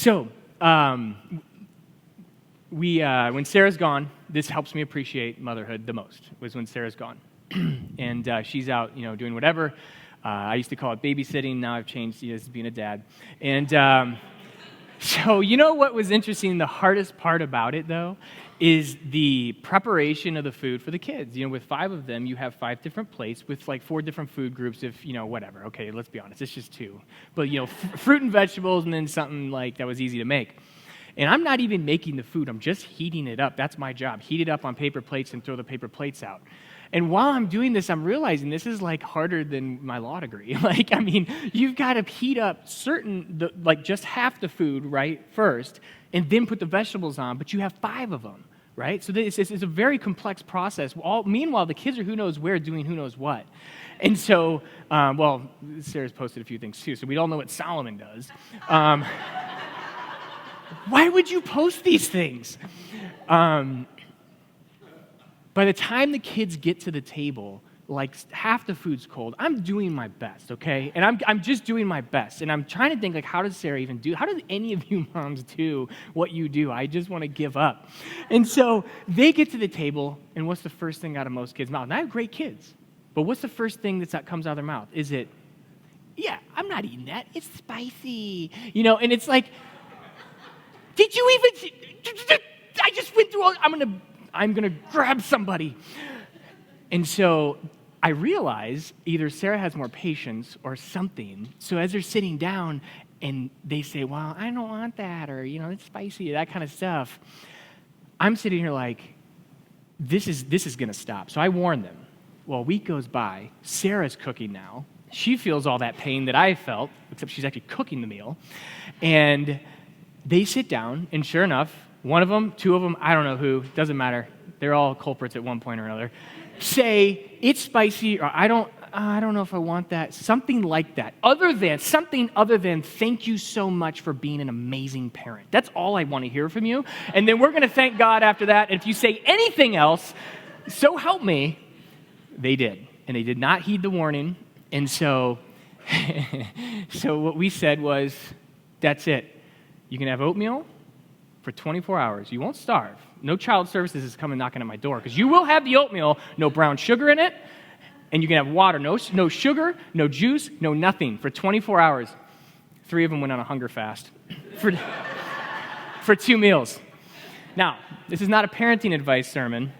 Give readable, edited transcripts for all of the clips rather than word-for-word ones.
So, when Sarah's gone, this helps me appreciate motherhood the most, was when Sarah's gone. And she's out, doing whatever. I used to call it babysitting. Now I've changed to being a dad. And so what was interesting, the hardest part about it, though, is the preparation of the food for the kids. With 5 of them, you have 5 different plates with 4 different food groups if, whatever. Okay, let's be honest, it's just 2. But, fruit and vegetables and then something that was easy to make. And I'm not even making the food. I'm just heating it up. That's my job. Heat it up on paper plates and throw the paper plates out. And while I'm doing this, I'm realizing this is harder than my law degree. You've got to heat up just half the food, right, first, and then put the vegetables on, but you have 5 of them, right? So it's a very complex process. Meanwhile, the kids are who knows where doing who knows what. And so, Sarah's posted a few things too, so we all know what Solomon does. Why would you post these things? By the time the kids get to the table, half the food's cold. I'm doing my best, okay? And I'm just doing my best. And I'm trying to think, how does Sarah even do? How does any of you moms do what you do? I just want to give up. And so they get to the table, and what's the first thing out of most kids' mouths? And I have great kids, but what's the first thing that comes out of their mouth? Is it, yeah, I'm not eating that. It's spicy. And it's did you even? I just went through. I'm gonna grab somebody. And so I realize either Sarah has more patience or something. So as they're sitting down and they say, "Well, I don't want that," or it's spicy, that kind of stuff. I'm sitting here this is gonna stop. So I warn them. Well, a week goes by. Sarah's cooking now. She feels all that pain that I felt, except she's actually cooking the meal, and they sit down, and sure enough, one of them, 2 of them, I don't know who, doesn't matter. They're all culprits at one point or another. Say, it's spicy, or I don't know if I want that. Something like that. Something other than, thank you so much for being an amazing parent. That's all I want to hear from you. And then we're going to thank God after that. And if you say anything else, so help me, they did. And they did not heed the warning. And so what we said was, that's it. You can have oatmeal for 24 hours. You won't starve. No child services is coming knocking at my door because you will have the oatmeal, no brown sugar in it, and you can have water, no sugar, no juice, no nothing for 24 hours. 3 of them went on a hunger fast for 2 meals. Now, this is not a parenting advice sermon,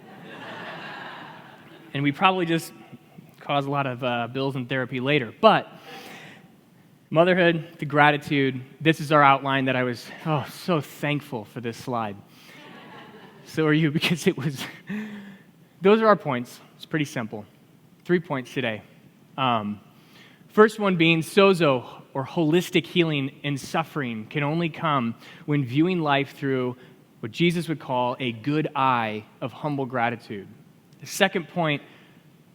and we probably just cause a lot of bills and therapy later, but motherhood, the gratitude, this is our outline that I was so thankful for this slide. So are you, because those are our points. It's pretty simple. 3 points today. First one being sozo, or holistic healing in suffering, can only come when viewing life through what Jesus would call a good eye of humble gratitude. The second point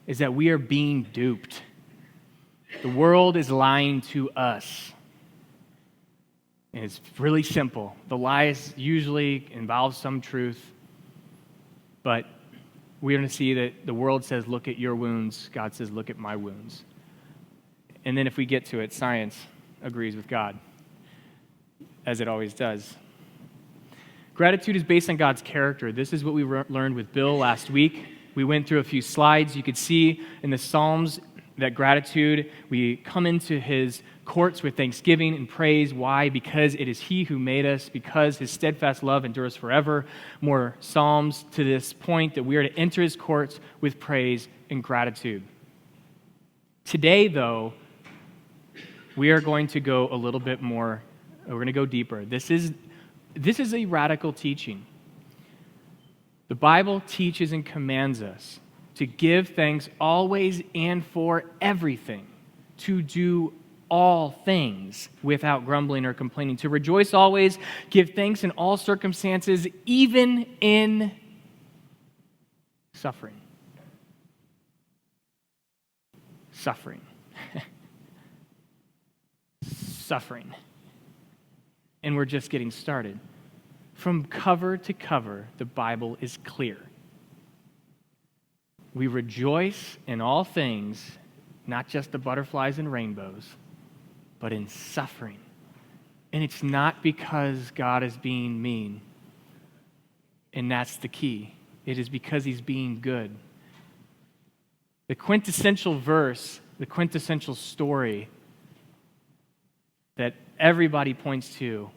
is that we are being duped. The world is lying to us. And it's really simple. The lies usually involve some truth, but we're going to see that the world says, look at your wounds. God says, look at my wounds. And then if we get to it, science agrees with God, as it always does. Gratitude is based on God's character. This is what we learned with Bill last week. We went through a few slides. You could see in the Psalms that gratitude, we come into his courts with thanksgiving and praise. Why? Because it is he who made us, because his steadfast love endures forever. More Psalms to this point that we are to enter his courts with praise and gratitude. Today, though, we are going to go a little bit more, we're going to go deeper. This is a radical teaching. The Bible teaches and commands us to give thanks always and for everything, to do all things without grumbling or complaining, to rejoice always, give thanks in all circumstances, even in suffering. Suffering. Suffering. And we're just getting started. From cover to cover, the Bible is clear. We rejoice in all things, not just the butterflies and rainbows, but in suffering. And it's not because God is being mean. And that's the key. It is because he's being good. The quintessential verse, the quintessential story that everybody points to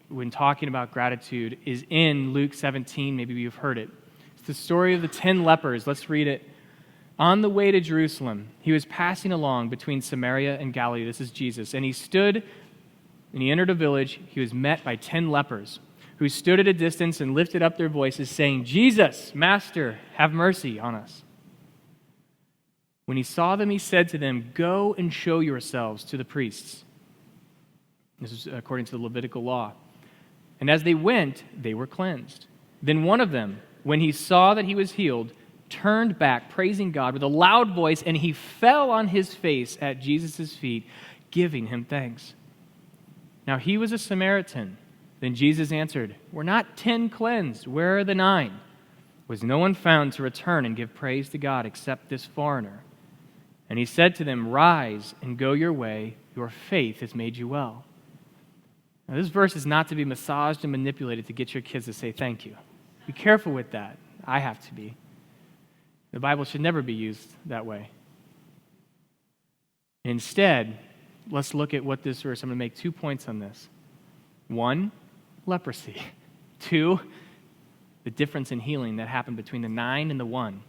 when talking about gratitude is in Luke 17. Maybe you've heard it. It's the story of the 10 lepers. Let's read it. On the way to Jerusalem, he was passing along between Samaria and Galilee. This is Jesus. And he stood, and he entered a village. He was met by 10 lepers who stood at a distance and lifted up their voices, saying, Jesus, Master, have mercy on us. When he saw them, he said to them, Go and show yourselves to the priests. This is according to the Levitical law. And as they went, they were cleansed. Then one of them, when he saw that he was healed, turned back, praising God with a loud voice, and he fell on his face at Jesus' feet, giving him thanks. Now he was a Samaritan. Then Jesus answered, Were not 10 cleansed? Where are the 9? Was no one found to return and give praise to God except this foreigner? And he said to them, Rise and go your way. Your faith has made you well. Now, this verse is not to be massaged and manipulated to get your kids to say thank you. Be careful with that. I have to be. The Bible should never be used that way. Instead, let's look at what this verse, I'm going to make 2 points on this. 1, leprosy. 2, the difference in healing that happened between the 9 and the 1.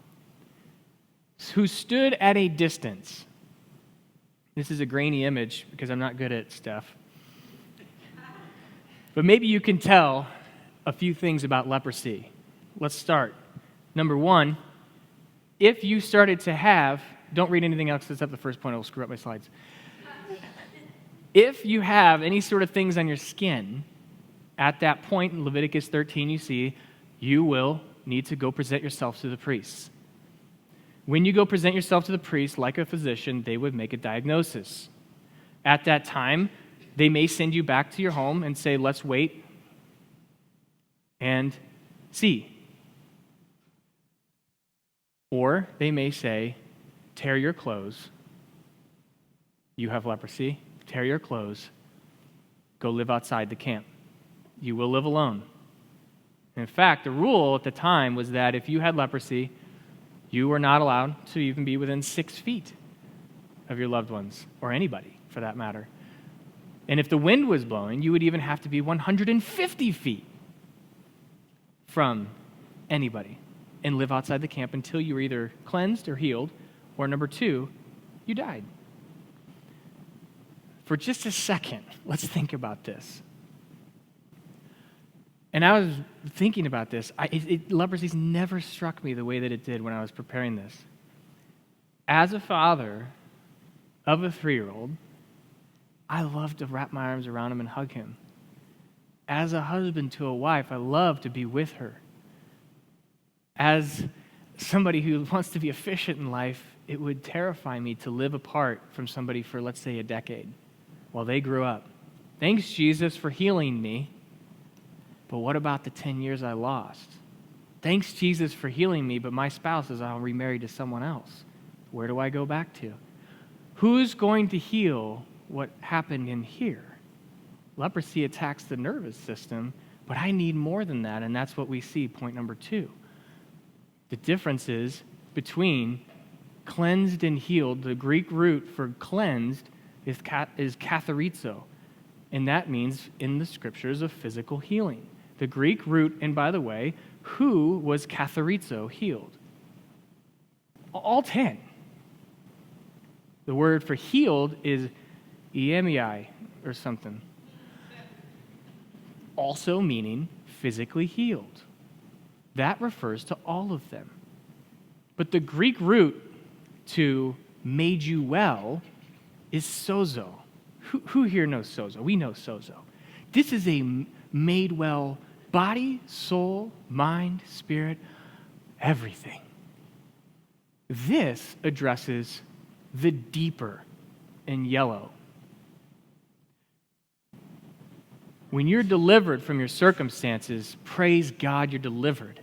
Who stood at a distance. This is a grainy image because I'm not good at stuff. But maybe you can tell a few things about leprosy. Let's start. Number 1, if you started to have, don't read anything else except the first point, it'll screw up my slides. If you have any sort of things on your skin, at that point in Leviticus 13 you see, you will need to go present yourself to the priests. When you go present yourself to the priest, like a physician, they would make a diagnosis. At that time, they may send you back to your home and say, let's wait and see. Or they may say, tear your clothes. You have leprosy. Tear your clothes. Go live outside the camp. You will live alone. In fact, the rule at the time was that if you had leprosy, you were not allowed to even be within 6 feet of your loved ones, or anybody for that matter. And if the wind was blowing, you would even have to be 150 feet from anybody and live outside the camp until you were either cleansed or healed, or number 2, you died. For just a second, let's think about this. And I was thinking about this. Leprosy's never struck me the way that it did when I was preparing this. As a father of a 3-year-old, I love to wrap my arms around him and hug him. As a husband to a wife, I love to be with her. As somebody who wants to be efficient in life, it would terrify me to live apart from somebody for, let's say, a decade while they grew up. Thanks, Jesus, for healing me. But what about the 10 years I lost? Thanks, Jesus, for healing me, but my spouse is all remarried to someone else. Where do I go back to? Who's going to heal what happened in here? Leprosy attacks the nervous system, but I need more than that, and that's what we see, point number 2. The difference is between cleansed and healed. The Greek root for cleansed is katharizo, and that means in the scriptures of physical healing. The Greek root, and by the way, who was katharizo healed? All 10. The word for healed is iemei or something, also meaning physically healed. That refers to all of them. But the Greek root to made you well is sozo. Who here knows sozo? We know sozo. This is a made well body, soul, mind, spirit, everything. This addresses the deeper in yellow. When you're delivered from your circumstances, praise God you're delivered.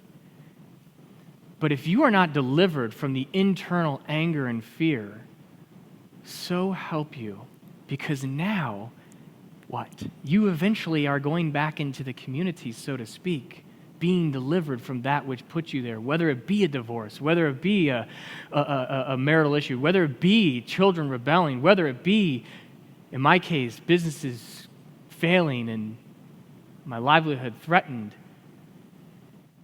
But if you are not delivered from the internal anger and fear, so help you, because now what? You eventually are going back into the community, so to speak, being delivered from that which put you there, whether it be a divorce, whether it be a marital issue, whether it be children rebelling, whether it be, in my case, businesses failing and my livelihood threatened,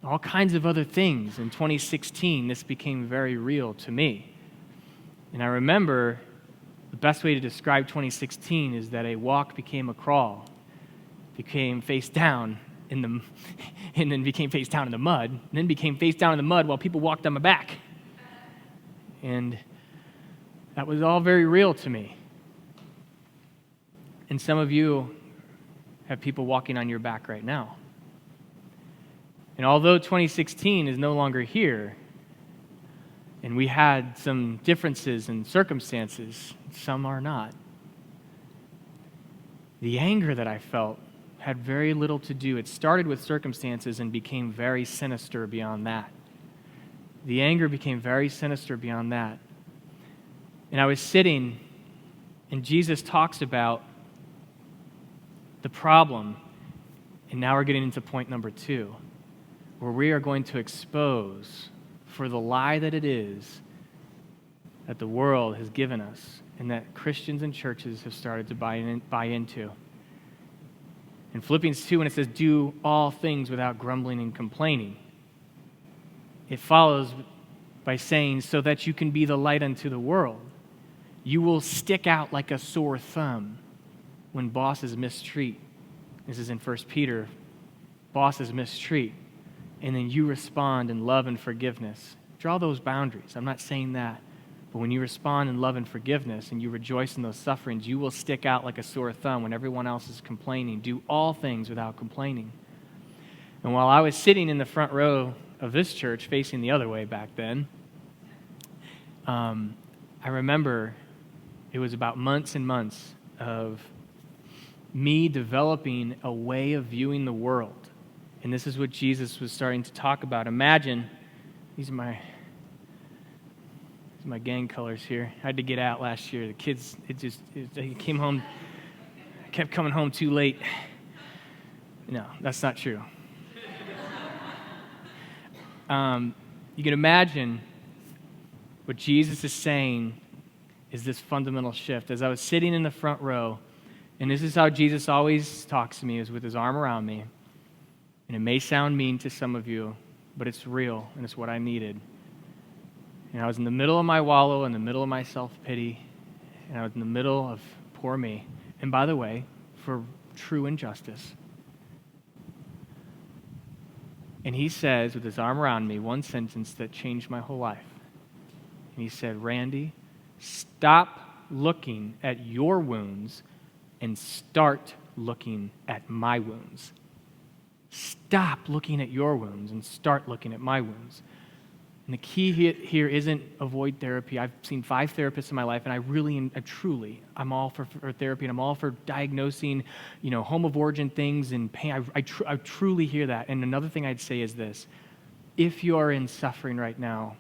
all kinds of other things. In 2016, this became very real to me. And I remember the best way to describe 2016 is that a walk became a crawl, became face down in the, and then became face down in the mud, and then became face down in the mud while people walked on my back. And that was all very real to me. And some of you have people walking on your back right now. And although 2016 is no longer here, and we had some differences in circumstances, some are not, the anger that I felt had very little to do. It started with circumstances and became very sinister beyond that. The anger became very sinister beyond that. And I was sitting, and Jesus talks about the problem, and now we're getting into point number 2, where we are going to expose for the lie that it is that the world has given us and that Christians and churches have started to buy into. In Philippians 2, when it says, do all things without grumbling and complaining, it follows by saying, so that you can be the light unto the world. You will stick out like a sore thumb when bosses mistreat. This is in 1 Peter. Bosses mistreat. And then you respond in love and forgiveness. Draw those boundaries. I'm not saying that. But when you respond in love and forgiveness and you rejoice in those sufferings, you will stick out like a sore thumb when everyone else is complaining. Do all things without complaining. And while I was sitting in the front row of this church, facing the other way back then, I remember it was about months and months of me developing a way of viewing the world. And this is what Jesus was starting to talk about. Imagine, these are my gang colors here. I had to get out last year. The kids, they came home, I kept coming home too late. No, that's not true. You can imagine what Jesus is saying is this fundamental shift. As I was sitting in the front row, and this is how Jesus always talks to me, is with his arm around me. And it may sound mean to some of you, but it's real, and it's what I needed. And I was in the middle of my wallow, in the middle of my self-pity, and I was in the middle of poor me. And by the way, for true injustice. And he says, with his arm around me, one sentence that changed my whole life. And he said, Randy, stop looking at your wounds and start looking at my wounds. Stop looking at your wounds and start looking at my wounds. And the key here isn't avoid therapy. I've seen 5 therapists in my life, and I'm all for therapy, and I'm all for diagnosing, home of origin things and pain. I truly hear that. And another thing I'd say is this: if you are in suffering right now,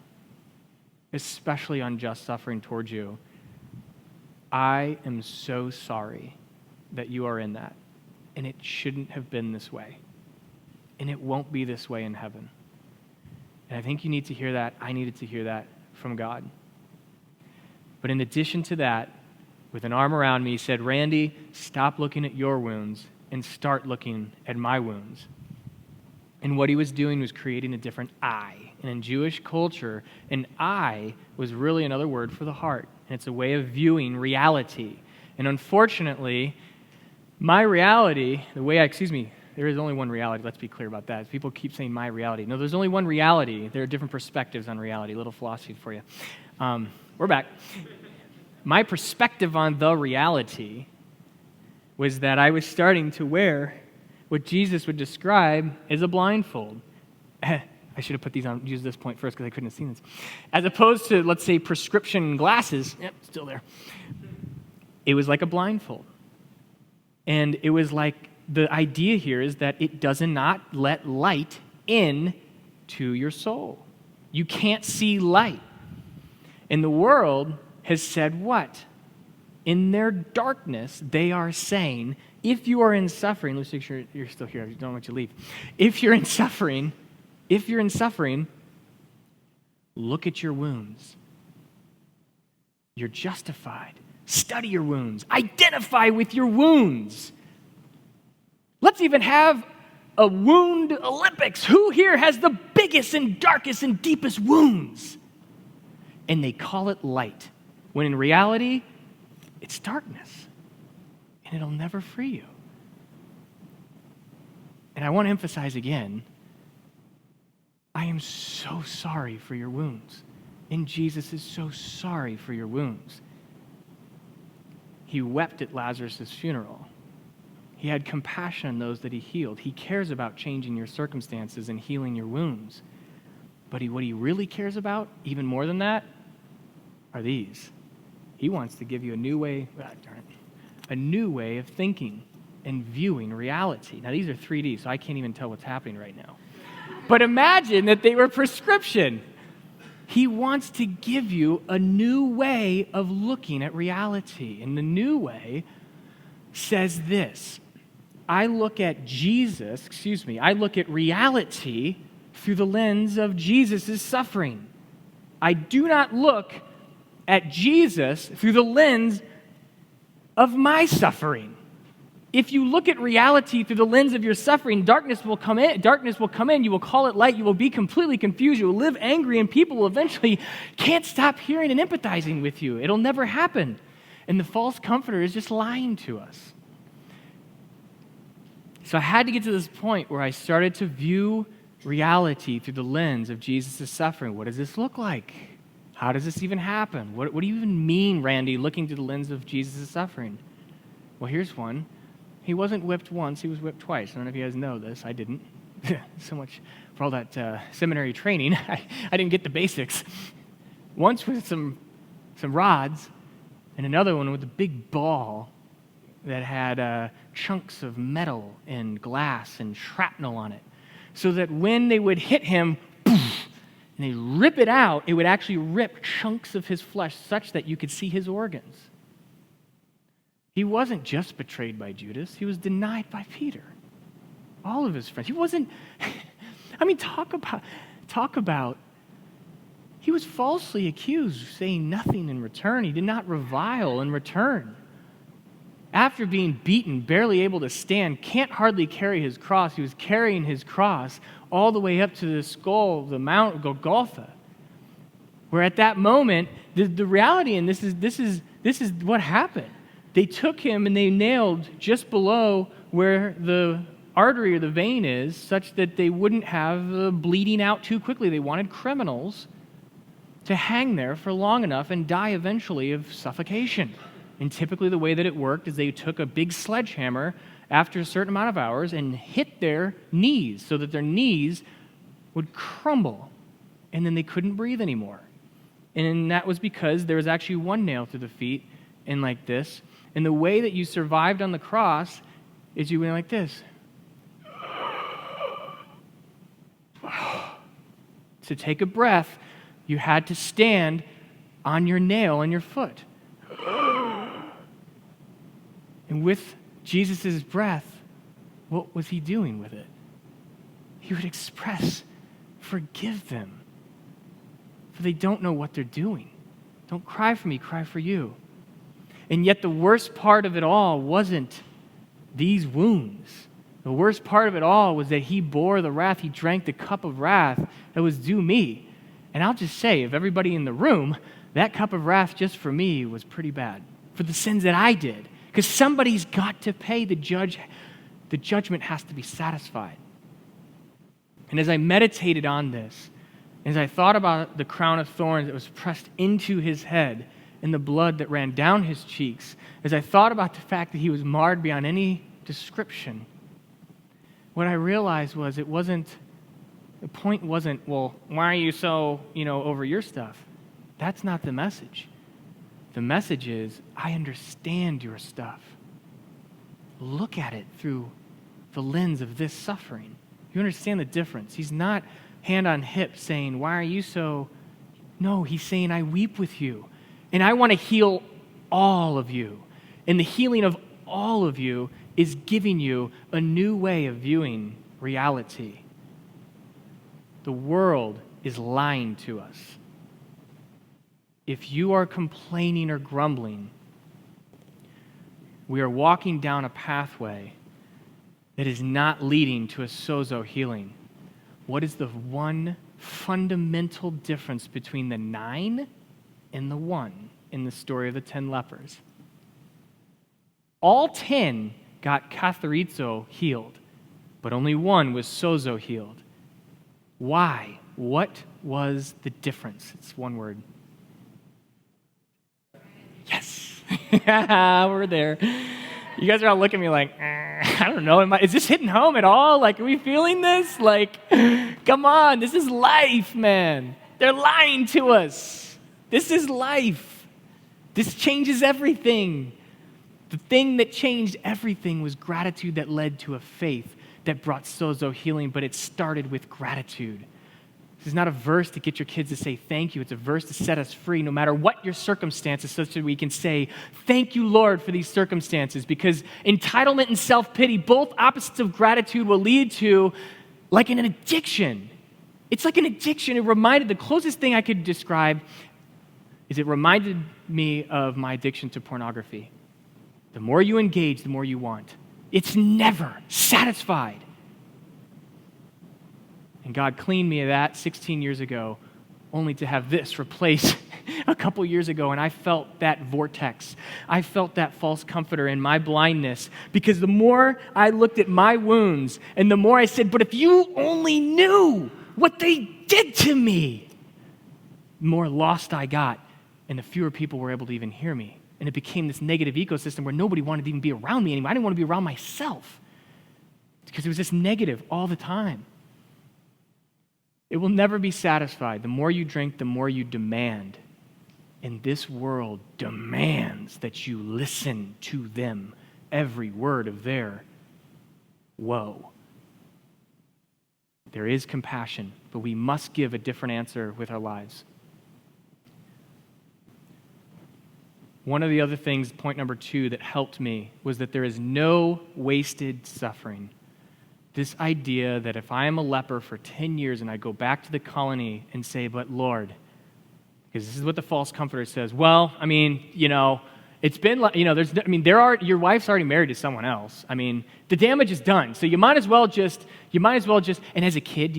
especially unjust suffering towards you, I am so sorry that you are in that, and it shouldn't have been this way. And it won't be this way in heaven. And I think you need to hear that. I needed to hear that from God. But in addition to that, with an arm around me, he said, Randy, stop looking at your wounds and start looking at my wounds. And what he was doing was creating a different eye. And in Jewish culture, an eye was really another word for the heart. And it's a way of viewing reality. And unfortunately, my reality, there is only one reality. Let's be clear about that. People keep saying my reality. No, there's only one reality. There are different perspectives on reality. A little philosophy for you. We're back. My perspective on the reality was that I was starting to wear what Jesus would describe as a blindfold. I should have put these on, used this point first because I couldn't have seen this. As opposed to, let's say, prescription glasses. Yep, still there. It was like a blindfold. And it was like, the idea here is that it does not let light in to your soul. You can't see light. And the world has said what? In their darkness, they are saying, If you are in suffering, let's make sure you're still here. I don't want you to leave. If you're in suffering, look at your wounds. You're justified. Study your wounds. Identify with your wounds. Let's even have a wound Olympics. Who here has the biggest and darkest and deepest wounds? And they call it light, when in reality, it's darkness. And it'll never free you. And I want to emphasize again, I am so sorry for your wounds. And Jesus is so sorry for your wounds. He wept at Lazarus' funeral. He had compassion on those that he healed. He cares about changing your circumstances and healing your wounds. But what he really cares about, even more than that, are these. He wants to give you a new way of thinking and viewing reality. Now, these are 3D, so I can't even tell what's happening right now. But imagine that they were prescription. He wants to give you a new way of looking at reality. And the new way says this. I look at reality through the lens of Jesus' suffering. I do not look at Jesus through the lens of my suffering. If you look at reality through the lens of your suffering, darkness will come in, you will call it light, you will be completely confused, you will live angry, and people will eventually can't stop hearing and empathizing with you. It'll never happen. And the false comforter is just lying to us. So I had to get to this point where I started to view reality through the lens of Jesus' suffering. What does this look like? How does this even happen? What do you even mean, Randy, looking through the lens of Jesus' suffering? Well, here's one. He wasn't whipped once, he was whipped twice. I don't know if you guys know this. I didn't. So much for all that seminary training. I didn't get the basics. Once with some rods, and another one with a big ball that had chunks of metal and glass and shrapnel on it. So that when they would hit him, poof, and they'd rip it out, it would actually rip chunks of his flesh such that you could see his organs. He wasn't just betrayed by Judas. He was denied by Peter. All of his friends. He wasn't, talk about, he was falsely accused, saying nothing in return. He did not revile in return. After being beaten, barely able to stand, can't hardly carry his cross. He was carrying his cross all the way up to the skull of the Mount Golgotha. Where at that moment, the reality, and this is what happened. They took him and they nailed just below where the artery or the vein is, such that they wouldn't have bleeding out too quickly. They wanted criminals to hang there for long enough and die eventually of suffocation. And typically the way that it worked is they took a big sledgehammer after a certain amount of hours and hit their knees so that their knees would crumble and then they couldn't breathe anymore. And that was because there was actually one nail through the feet and like this. And the way that you survived on the cross is you went like this. To take a breath, you had to stand on your nail on your foot. And with Jesus' breath, what was he doing with it? He would express, forgive them, for they don't know what they're doing. Don't cry for me, cry for you. And yet the worst part of it all wasn't these wounds. The worst part of it all was that he bore the wrath, he drank the cup of wrath that was due me. And I'll just say, of everybody in the room, that cup of wrath just for me was pretty bad, for the sins that I did. Because somebody's got to pay. The judgment has to be satisfied. And as I meditated on this, as I thought about the crown of thorns that was pressed into his head and the blood that ran down his cheeks, as I thought about the fact that he was marred beyond any description, what I realized was the point wasn't, well, why are you so, over your stuff? That's not the message. The message is, I understand your stuff. Look at it through the lens of this suffering. You understand the difference. He's not hand on hip saying, why are you so... No, he's saying, I weep with you. And I want to heal all of you. And the healing of all of you is giving you a new way of viewing reality. The world is lying to us. If you are complaining or grumbling, we are walking down a pathway that is not leading to a sozo healing. What is the one fundamental difference between the 9 and the 1 in the story of the 10 lepers? All 10 got katharizo healed, but only 1 was sozo healed. Why? What was the difference? It's one word. Yes. We're there. You guys are all looking at me like, I don't know. Is this hitting home at all? Like, are we feeling this? Like, come on. This is life, man. They're lying to us. This is life. This changes everything. The thing that changed everything was gratitude that led to a faith that brought sozo healing, but it started with gratitude. This is not a verse to get your kids to say thank you. It's a verse to set us free no matter what your circumstances, such that we can say, thank you, Lord, for these circumstances. Because entitlement and self-pity, both opposites of gratitude, will lead to like an addiction. It's like an addiction. The closest thing I could describe is it reminded me of my addiction to pornography. The more you engage, the more you want. It's never satisfied. And God cleaned me of that 16 years ago, only to have this replaced a couple years ago, and I felt that vortex. I felt that false comforter in my blindness, because the more I looked at my wounds, and the more I said, but if you only knew what they did to me, the more lost I got, and the fewer people were able to even hear me. And it became this negative ecosystem where nobody wanted to even be around me anymore. I didn't want to be around myself because it was just negative all the time. It will never be satisfied. The more you drink, the more you demand. And this world demands that you listen to them, every word of their woe. There is compassion, but we must give a different answer with our lives. One of the other things, point number 2, that helped me was that there is no wasted suffering. This idea that if I am a leper for 10 years and I go back to the colony and say, but Lord, because this is what the false comforter says, well, I mean, it's been like, your wife's already married to someone else. I mean, the damage is done. So you might as well just, and as a kid,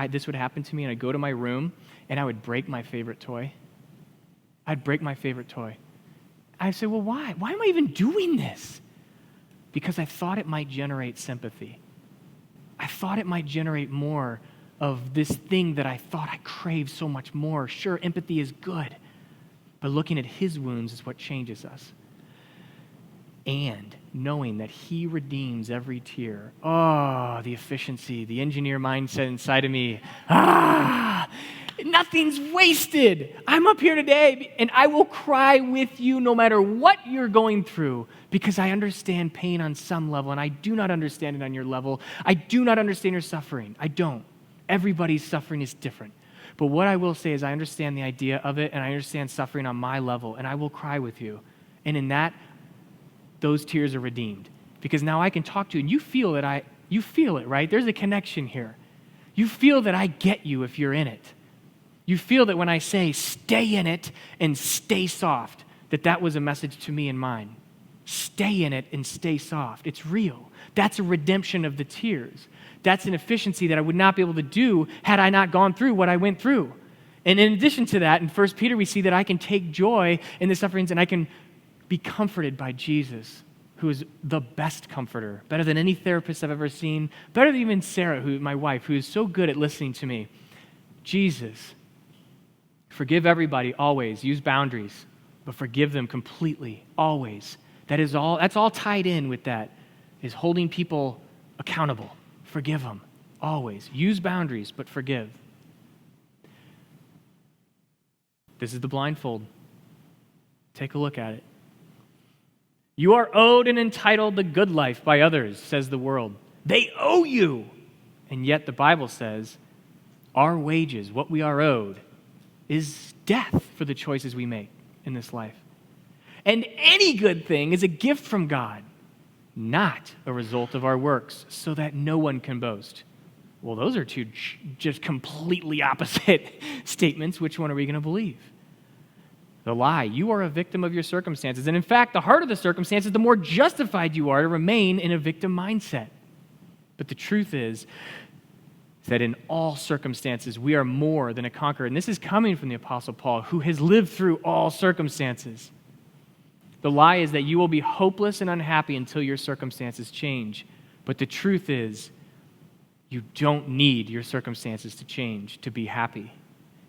this would happen to me, and I'd go to my room and I would break my favorite toy. I'd say, well, why? Why am I even doing this? Because I thought it might generate sympathy. I thought it might generate more of this thing that I thought I craved so much more. Sure, empathy is good, but looking at his wounds is what changes us. And knowing that he redeems every tear. Oh, the efficiency, the engineer mindset inside of me. Nothing's wasted. I'm up here today, and I will cry with you no matter what you're going through, because I understand pain on some level, and I do not understand it on your level. I do not understand your suffering. I don't. Everybody's suffering is different. But what I will say is I understand the idea of it, and I understand suffering on my level, and I will cry with you. And in that, those tears are redeemed, because now I can talk to you, and you feel it, right? There's a connection here. You feel that I get you if you're in it. You feel that when I say stay in it and stay soft, that was a message to me and mine. Stay in it and stay soft. It's real. That's a redemption of the tears. That's an efficiency that I would not be able to do had I not gone through what I went through. And in addition to that, in 1 Peter, we see that I can take joy in the sufferings and I can be comforted by Jesus, who is the best comforter, better than any therapist I've ever seen, better than even Sarah, my wife, who is so good at listening to me. Jesus. Forgive everybody, always. Use boundaries, but forgive them completely, always. That's all tied in with that, is holding people accountable. Forgive them, always. Use boundaries, but forgive. This is the blindfold. Take a look at it. You are owed and entitled the good life by others, says the world. They owe you. And yet the Bible says, our wages, what we are owed, is death for the choices we make in this life. And any good thing is a gift from God. not a result of our works, so that no one can boast. Well, those are two just completely opposite statements. Which one are we going to believe? The lie. You are a victim of your circumstances. And in fact, the harder the circumstances, the more justified you are to remain in a victim mindset. But the truth is that in all circumstances, we are more than a conqueror. And this is coming from the Apostle Paul, who has lived through all circumstances. The lie is that you will be hopeless and unhappy until your circumstances change. But the truth is, you don't need your circumstances to change to be happy.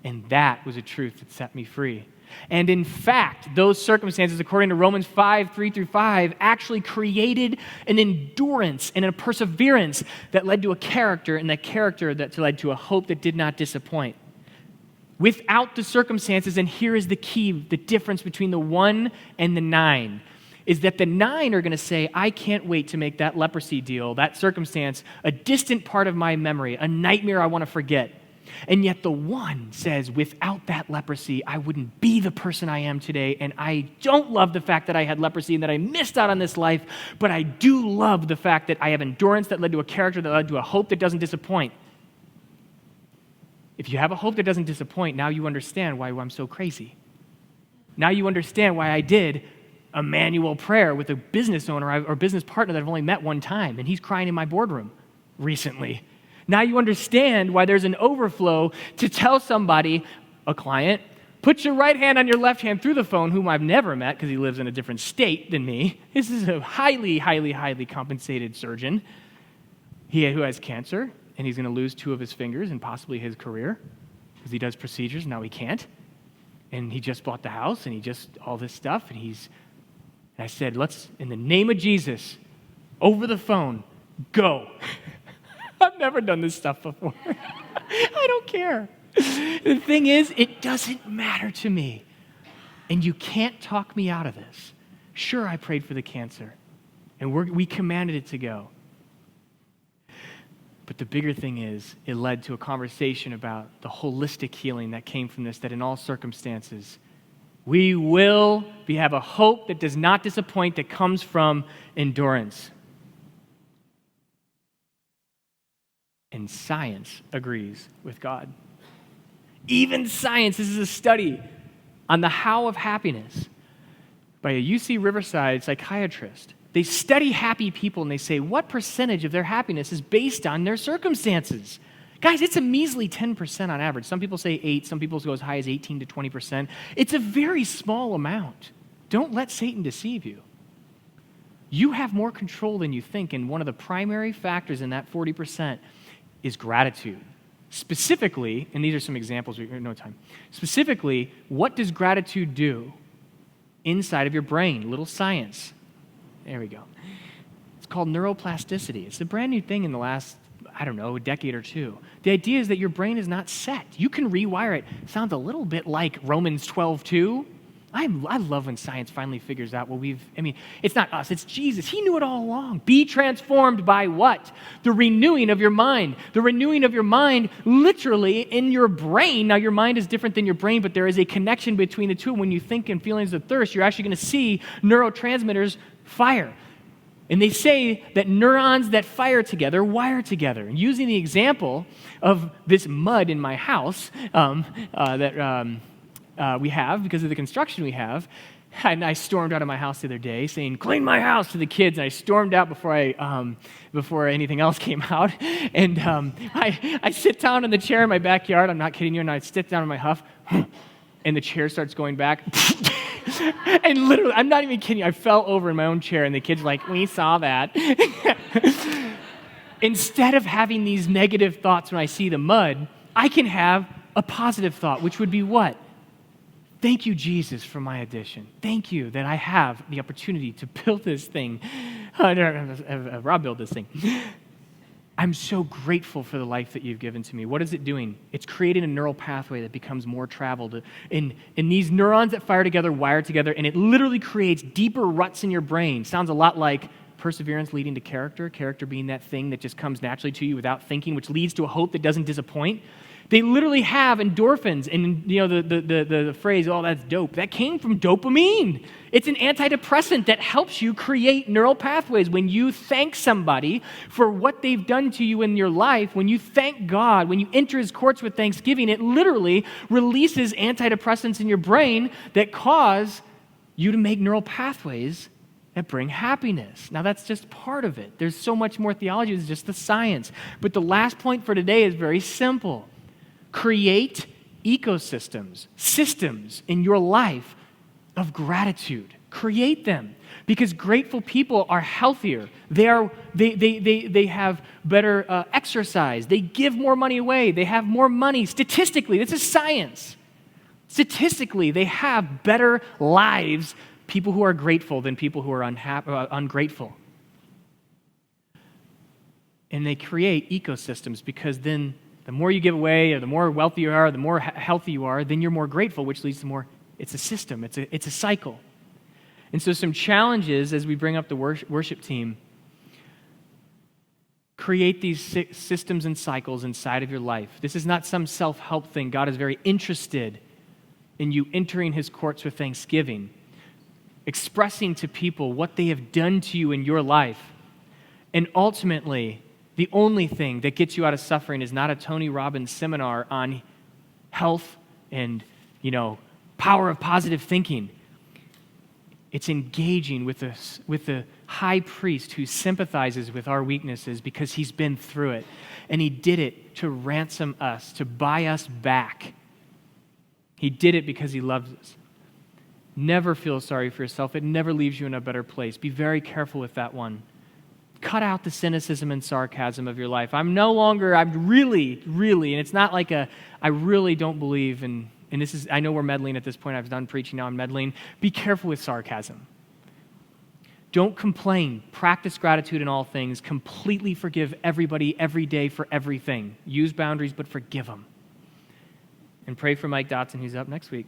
And that was a truth that set me free. And in fact, those circumstances, according to Romans 5:3-5, actually created an endurance and a perseverance that led to a character, and that character that led to a hope that did not disappoint. Without the circumstances, and here is the key, the difference between the 1 and the 9, is that the 9 are going to say, I can't wait to make that leprosy deal, that circumstance, a distant part of my memory, a nightmare I want to forget. And yet the 1 says, without that leprosy, I wouldn't be the person I am today, and I don't love the fact that I had leprosy and that I missed out on this life, but I do love the fact that I have endurance that led to a character that led to a hope that doesn't disappoint. If you have a hope that doesn't disappoint, now you understand why I'm so crazy. Now you understand why I did a manual prayer with a business owner or business partner that I've only met one time, and he's crying in my boardroom recently. Now you understand why there's an overflow to tell somebody, a client, put your right hand on your left hand through the phone, whom I've never met because he lives in a different state than me. This is a highly, highly, highly compensated surgeon who has cancer, and he's going to lose 2 of his fingers and possibly his career because he does procedures, now he can't. And he just bought the house, and he just, all this stuff, and I said, let's, in the name of Jesus, over the phone, go. I've never done this stuff before. I don't care. The thing is, it doesn't matter to me. And you can't talk me out of this. Sure, I prayed for the cancer, and we commanded it to go. But the bigger thing is, it led to a conversation about the holistic healing that came from this, that in all circumstances, we have a hope that does not disappoint, that comes from endurance. And science agrees with God. Even science, this is a study on the how of happiness by a UC Riverside psychiatrist. They study happy people and they say, what percentage of their happiness is based on their circumstances? Guys, it's a measly 10% on average. Some people say 8, some people go as high as 18 to 20%. It's a very small amount. Don't let Satan deceive you. You have more control than you think, and one of the primary factors in that 40% is gratitude. Specifically, and these are some examples, we have no time. Specifically, what does gratitude do inside of your brain? Little science. There we go. It's called neuroplasticity. It's a brand new thing in the last, a decade or two. The idea is that your brain is not set. You can rewire it. Sounds a little bit like Romans 12:2. I love when science finally figures out it's not us, it's Jesus. He knew it all along. Be transformed by what? The renewing of your mind. The renewing of your mind literally in your brain. Now, your mind is different than your brain, but there is a connection between the two. When you think in feelings of thirst, you're actually going to see neurotransmitters fire. And they say that neurons that fire together wire together. And using the example of this mud in my house we have because of the construction we have, and I stormed out of my house the other day saying, clean my house to the kids, and I stormed out before anything else came out, and I sit down in the chair in my backyard, I'm not kidding you, and I sit down in my huff, and the chair starts going back, and literally, I'm not even kidding you, I fell over in my own chair, and the kids like, we saw that. Instead of having these negative thoughts when I see the mud, I can have a positive thought, which would be what? Thank you, Jesus, for my addition. Thank you that I have the opportunity to build this thing. Rob built this thing. I'm so grateful for the life that you've given to me. What is it doing? It's creating a neural pathway that becomes more traveled. And these neurons that fire together, wire together, and it literally creates deeper ruts in your brain. Sounds a lot like perseverance leading to character, character being that thing that just comes naturally to you without thinking, which leads to a hope that doesn't disappoint. They literally have endorphins, and the phrase, "oh, that's dope," that came from dopamine. It's an antidepressant that helps you create neural pathways. When you thank somebody for what they've done to you in your life, when you thank God, when you enter his courts with thanksgiving, it literally releases antidepressants in your brain that cause you to make neural pathways that bring happiness. Now, that's just part of it. There's so much more theology. It's just the science. But the last point for today is very simple. Create ecosystems, systems in your life of gratitude. Create them, because grateful people are healthier. They have better exercise. They give more money away. They have more money. Statistically, this is science. Statistically, they have better lives, people who are grateful, than people who are ungrateful. And they create ecosystems because then the more you give away, or the more wealthy you are, the more healthy you are, then you're more grateful, which leads to more. It's a system. It's a cycle. And so some challenges as we bring up the worship team. Create these systems and cycles inside of your life. This is not some self-help thing. God is very interested in you entering his courts with thanksgiving, expressing to people what they have done to you in your life. And ultimately, the only thing that gets you out of suffering is not a Tony Robbins seminar on health and, power of positive thinking. It's engaging with the high priest who sympathizes with our weaknesses because he's been through it. And he did it to ransom us, to buy us back. He did it because he loves us. Never feel sorry for yourself. It never leaves you in a better place. Be very careful with that one. Cut out the cynicism and sarcasm of your life. I'm really, and it's not like I really don't believe in, and this is, I know we're meddling at this point. I've done preaching, now I'm meddling. Be careful with sarcasm. Don't complain. Practice gratitude in all things. Completely forgive everybody every day for everything. Use boundaries, but forgive them. And pray for Mike Dotson, who's up next week.